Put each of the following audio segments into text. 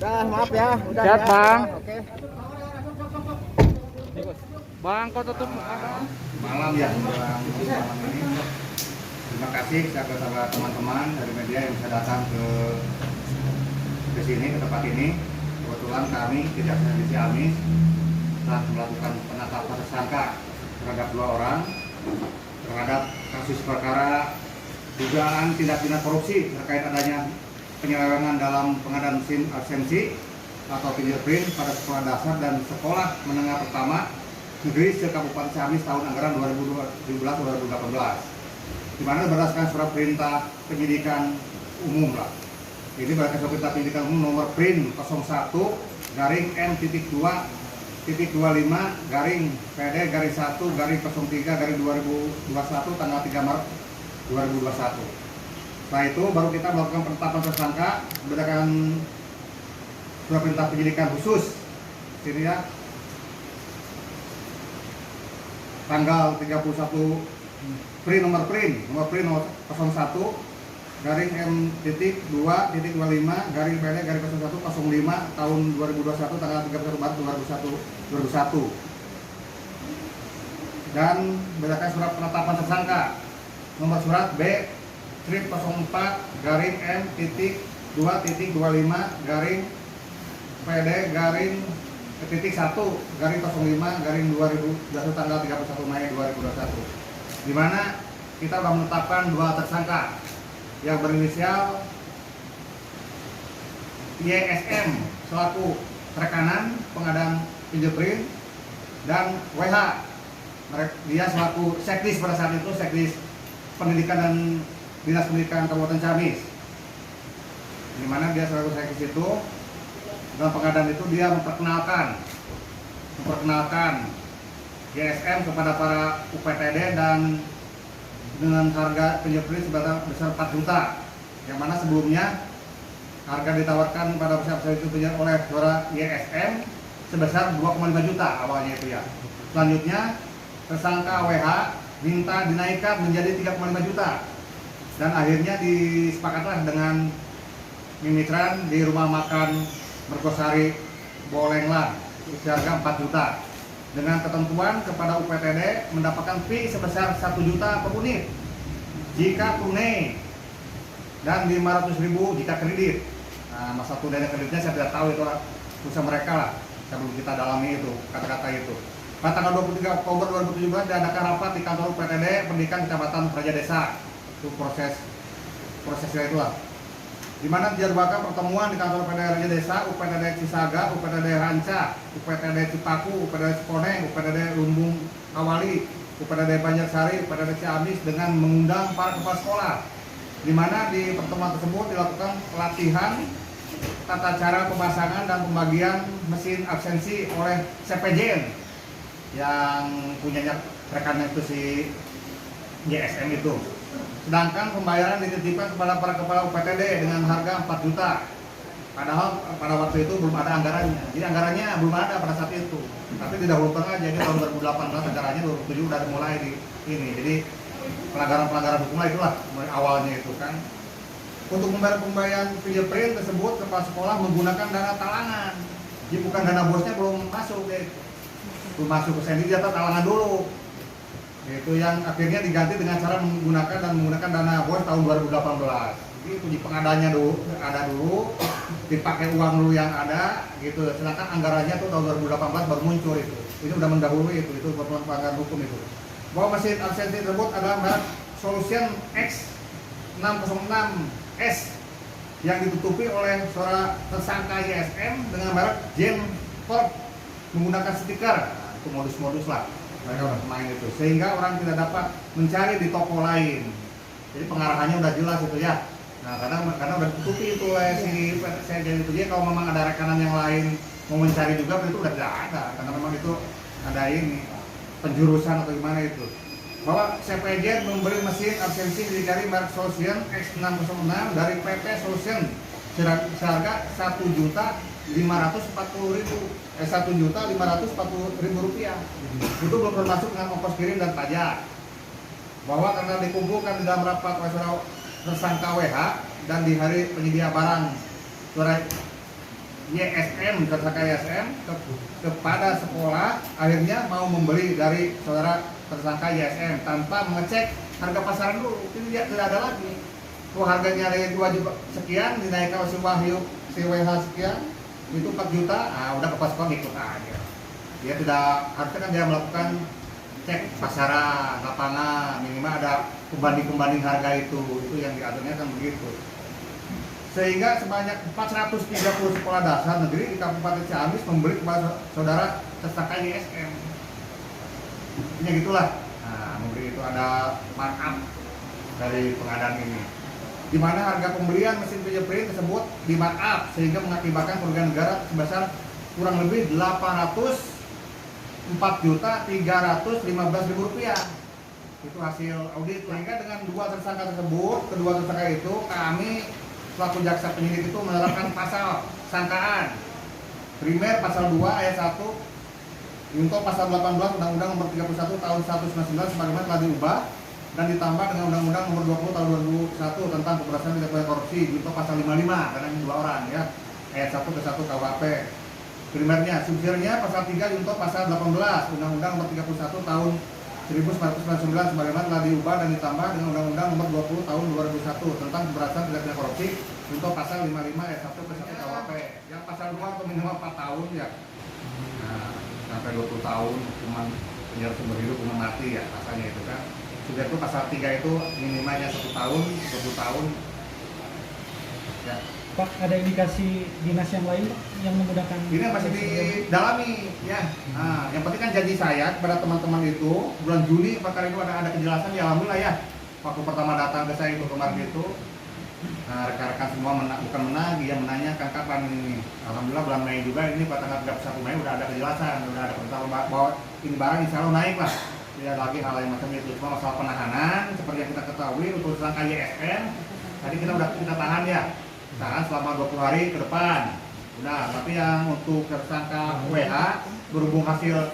Udah, maaf ya. Udah Siap, ya. Bang. Oke. Bang, kau tutup malam ya menjelang malam ini. Terima kasih sahabat-sahabat teman-teman dari media yang bisa datang ke sini, ke tempat ini. Kebetulan kami tidak di Ciamis telah melakukan penetapan tersangka terhadap 2 orang terhadap kasus perkara dugaan tindak pidana korupsi terkait adanya penyelewengan dalam pengadaan SIM absensi atau fingerprint pada sekolah dasar dan sekolah menengah pertama negeri se-Kabupaten Ciamis tahun anggaran 2017-2018, di mana berdasarkan surat perintah penyidikan umum lah. Ini berdasarkan surat perintah penyidikan umum nomor print 01-M-2-PD-1-03-03-03-2021 tanggal 3 Maret 2021. Setelah itu baru kita melakukan penetapan tersangka berdasarkan surat perintah penyidikan khusus sini ya, tanggal 31 nomor print 01 garing M.2.25 garing PD garing 0105 tahun 2021 tanggal 31 Maret 2021 dan berdasarkan surat penetapan tersangka nomor surat B strip 04 garing M.2.25 garing PD garing titik 1 garing 05 garing 2021 tanggal 31 Mei 2021, di mana kita telah menetapkan 2 tersangka yang berinisial YSM selaku rekanan pengadaan fingerprint dan WH dia selaku sekdis pada saat itu, sekdis pendidikan dan dinas pendidikan Kabupaten Ciamis, di mana dia selaku sekdis itu. Dalam pengadaan itu dia memperkenalkan GSM kepada para UPTD dan dengan harga fingerprint sebesar 4 juta, yang mana sebelumnya harga ditawarkan pada saat itu oleh saudara YSM sebesar 2,5 juta awalnya itu ya. Selanjutnya tersangka WH minta dinaikkan menjadi 3,5 juta dan akhirnya disepakatlah dengan Mimitran di rumah makan Mergosari Bolenglan harga 4 juta dengan ketentuan kepada UPTD mendapatkan fee sebesar 1 juta per unit jika tunai dan 500.000 jika kredit. Nah, masa tunai dan kreditnya saya tidak tahu, itu usaha mereka lah, sebelum kita dalami itu kata-kata itu. Pada tanggal 23 Oktober 2017 diadakan rapat di kantor UPTD Pendidikan Kecamatan Praja Desa. Itu prosesnya itulah, di mana dijadwalkan pertemuan di kantor UPTD Raja Desa, UPTD Cisaga, UPTD Ranca, UPTD Cipaku, UPTD Cikoneng, UPTD Lumbung Awali, UPTD Banjarsari, UPTD Ciamis dengan mengundang para kepala sekolah, di mana di pertemuan tersebut dilakukan pelatihan tata cara pemasangan dan pembagian mesin absensi oleh CPJN yang punyanya rekannya itu si GSM itu. Sedangkan pembayaran dititipkan kepada para kepala UPTD dengan harga 4 juta. Padahal pada waktu itu belum ada anggarannya. Jadi anggarannya belum ada pada saat itu. Tapi didahulukan aja, jadi tahun 2018 anggarannya 2007 udah mulai di ini. Jadi pelanggaran-pelanggaran hukum lah itulah mulai awalnya itu kan. Untuk membayar pembayaran fingerprint tersebut kepala sekolah menggunakan dana talangan. Jadi bukan dana bosnya belum masuk ya. Belum masuk ke sini, dia talangan dulu. Itu yang akhirnya diganti dengan cara menggunakan dana bos tahun 2018. Jadi itu di pengadanya dulu, ada dulu, dipakai uang dulu yang ada gitu. Sedangkan anggarannya tuh tahun 2018 baru muncul itu. Ini udah mendahului itu pelanggaran hukum itu. Bahwa mesin absensi tersebut adalah merek Solution X606S yang ditutupi oleh seorang tersangka YSM dengan merek Gencorp menggunakan stiker. Nah, itu modus-modus lah mereka main itu, sehingga orang tidak dapat mencari di toko lain. Jadi pengarahannya udah jelas itu ya. Nah, karena udah ditutupi itu oleh si PTCJ itu. Jadi kalau memang ada rekanan yang lain mau mencari juga, itu udah tidak ada, karena memang itu ada ini penjurusan atau gimana itu. Bahwa CPJ memberi mesin absensi dari merek Solution X606 dari PT Solution seharga 1.540.000 rupiah. Itu belum termasuk dengan ongkos kirim dan pajak. Bahwa karena dikumpulkan di dalam rapat oleh tersangka WH dan di hari penyedia barang YSM, tersangka YSM kepada sekolah, akhirnya mau membeli dari saudara tersangka YSM tanpa mengecek harga pasaran dulu. Itu tidak ada lagi. Tuh harganya dari 2 juta sekian dinaikkan si Wahyu, si WH sekian, itu 4 juta, udah ke sekolah ikut aja. Dia tidak, harusnya kan dia melakukan cek pasaran, lapangan, minimal ada pembanding harga itu yang diaturnya kan begitu. Sehingga sebanyak 430 sekolah dasar negeri di Kabupaten Ciamis membeli kepada saudara tersangka YSM. Intinya gitulah. Nah, memberi itu ada markup dari pengadaan ini, di mana harga pembelian mesin fingerprint tersebut di markup sehingga mengakibatkan kerugian negara sebesar kurang lebih 804.315.000 rupiah. Itu hasil audit. Sehingga dengan dua tersangka tersebut, kedua tersangka itu kami selaku jaksa penyidik itu menerapkan pasal sangkaan primer pasal 2 ayat 1 untuk pasal 18 Undang-Undang Nomor 31 Tahun 1999 sebagaimana telah diubah dan ditambah dengan Undang-Undang Nomor 20 Tahun 2001 tentang pemberantasan tindak pidana korupsi untuk pasal 55 karena ini 2 orang ya, ayat 1 ke 1 KUHP. Primernya, subsidiarnya pasal 3 untuk pasal 18 Undang-Undang Nomor 31 Tahun 1999 sebagaimana telah diubah dan ditambah dengan Undang-Undang Nomor 20 Tahun 2001 tentang pemberantasan tindak pidana korupsi untuk pasal 55 ayat 1 ke 1 KUHP. Yang pasal 2 untuk minimal 4 tahun ya. Nah, sampai 20 tahun hukuman penjara seumur hidup, hukuman mati ya pasalnya itu kan. Sudah itu pasal 3 itu minimalnya 1 tahun, 20 tahun. Ya. Pak, ada indikasi dinas yang lain Pak, yang menggunakan ini masih didalami ya. Nah, yang penting kan janji saya kepada teman-teman itu bulan Juli perkara itu ada kejelasan ya, alhamdulillah ya. Waktu pertama datang ke saya itu kemarin itu, rekan-rekan semua bukan menagih, yang menanyakan kapan ini. Alhamdulillah bulan Mei juga ini pada tanggal 31 Mei udah ada kejelasan, udah ada pengetahuan bahwa ini barang insya Allah naik lah. Tidak lagi hal yang macam itu. Cuma masalah penahanan seperti yang kita ketahui untuk tersangka YSM tadi kita tahan ya. Tahan selama 20 hari ke depan. Udah, tapi yang untuk tersangka WH berhubung hasil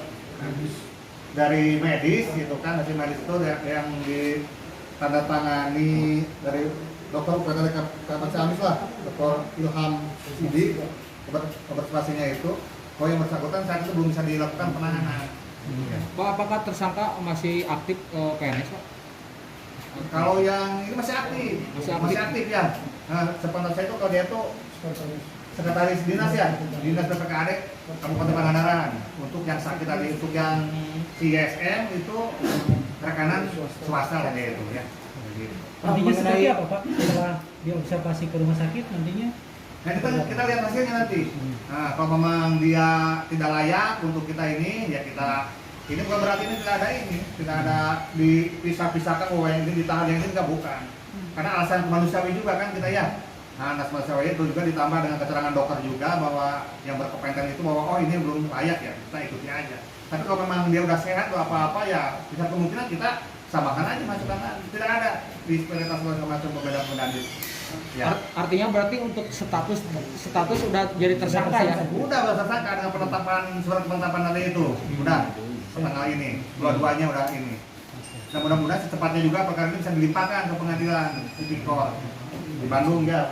dari medis gitu kan, hasil medis itu yang ditandatangani dari dokter UPT Kabupaten Ciamis lah, Dr. Ilham Sidik, observasinya itu, kalau yang bersangkutan saat itu belum bisa dilakukan penahanan. Pak, apakah tersangka masih aktif PNS Pak? Kalau yang ini masih aktif ya. Nah, sepengetahuan saya itu kalau dia itu sekretaris dinas ya, dinas PPKAD Kabupaten Pangandaran. Untuk yang sakit tadi, untuk yang CSM itu rekanan swasta lah dia itu ya. Nantinya seperti apa Pak setelah diobservasi ke rumah sakit nantinya? Nah kita lihat hasilnya nanti. Nah kalau memang dia tidak layak untuk kita ini, ya kita ini bukan berarti ini tidak ada dipisah-pisahkan bahwa yang ini ditahan yang ini enggak, bukan. Karena alasan manusiawi juga kan kita ya. Nah, anas manusiawi itu juga ditambah dengan keterangan dokter juga bahwa yang berkompeten itu bahwa oh ini belum layak ya, kita ikuti aja. Tapi kalau memang dia udah sehat atau apa-apa ya bisa kemungkinan kita samakan aja masukan, tidak ada disparitas segala macam perbedaan ya. Artinya berarti untuk status sudah jadi tersangka ya? Udah tersangka dengan penetapan surat penetapan tadi itu. Udah setengah ini, dua-duanya udah ini. Dan mudah-mudahan secepatnya juga perkara ini bisa dilimpahkan ke pengadilan tipikor di Bandung ya.